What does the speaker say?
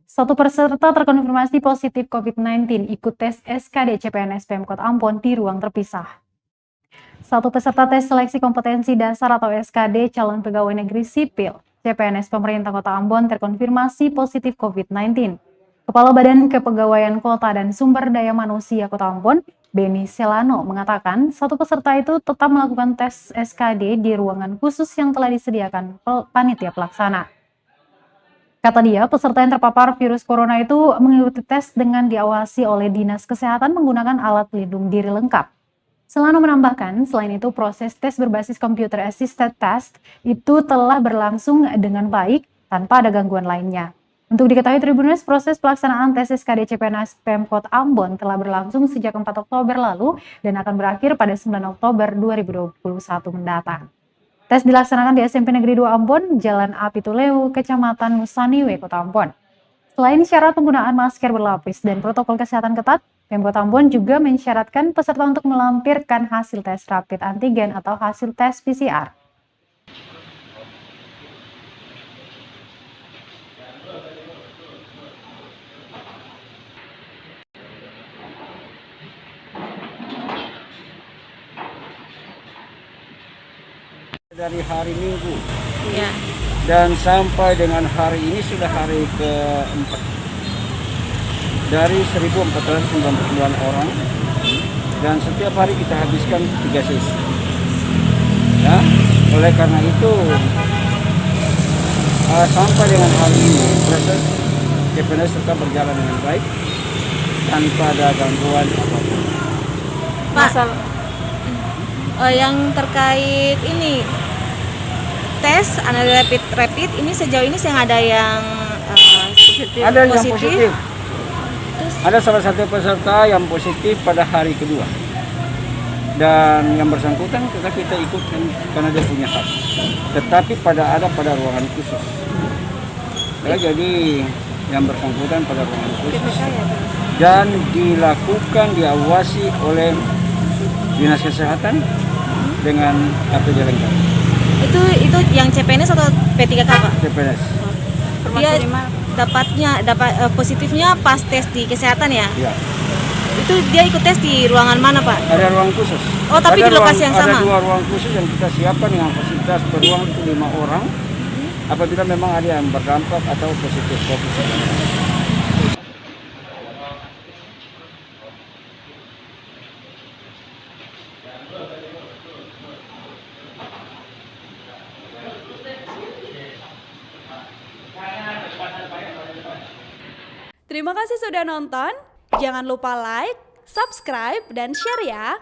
Satu peserta terkonfirmasi positif COVID-19 ikut tes SKD CPNS Pemkot Ambon di ruang terpisah. Satu peserta tes seleksi kompetensi dasar atau SKD calon pegawai negeri sipil CPNS pemerintah Kota Ambon terkonfirmasi positif COVID-19. Kepala Badan Kepegawaian Kota dan Sumber Daya Manusia Kota Ambon, Beni Selano, mengatakan satu peserta itu tetap melakukan tes SKD di ruangan khusus yang telah disediakan panitia pelaksana. Kata dia, peserta yang terpapar virus corona itu mengikuti tes dengan diawasi oleh Dinas Kesehatan menggunakan alat pelindung diri lengkap. Selano menambahkan, selain itu proses tes berbasis computer assisted test itu telah berlangsung dengan baik tanpa ada gangguan lainnya. Untuk diketahui Tribuners, proses pelaksanaan tes SKD CPNS Pemkot Ambon telah berlangsung sejak 4 Oktober lalu dan akan berakhir pada 9 Oktober 2021 mendatang. Tes dilaksanakan di SMP Negeri 2 Ambon, Jalan Api Tuleu, Kecamatan Nusaniwe, Kota Ambon. Selain syarat penggunaan masker berlapis dan protokol kesehatan ketat, Pemkot Ambon juga mensyaratkan peserta untuk melampirkan hasil tes rapid antigen atau hasil tes PCR. Dari hari Minggu Ya. dan sampai dengan hari ini sudah hari keempat dari 1.499 orang dan setiap hari kita habiskan 3 sesi ya. Oleh karena itu sampai dengan hari ini proses CPNS tetap berjalan dengan baik tanpa ada gangguan apapun. Pak, yang terkait ini tes rapid ini sejauh ini yang ada yang Ada yang positif. positif. Ada salah satu peserta yang positif pada hari kedua. Dan yang bersangkutan kita ikutkan karena dia punya hak. Tetapi ada pada ruangan khusus. Ya, jadi yang bersangkutan pada ruangan khusus dan diawasi oleh Dinas Kesehatan dengan APD lengkap. Itu yang CPNS atau P3K, Pak? CPNS. Dia positifnya pas tes di kesehatan ya? Ya. Itu dia ikut tes di ruangan mana, Pak? Ada ruang khusus. Oh, tapi di lokasi yang sama? Ada 2 ruang khusus yang kita siapkan dengan fasilitas per ruang itu 5 orang. Apabila memang ada yang berdampak atau positif COVID-19. Terima kasih sudah nonton. Jangan lupa like, subscribe, dan share ya.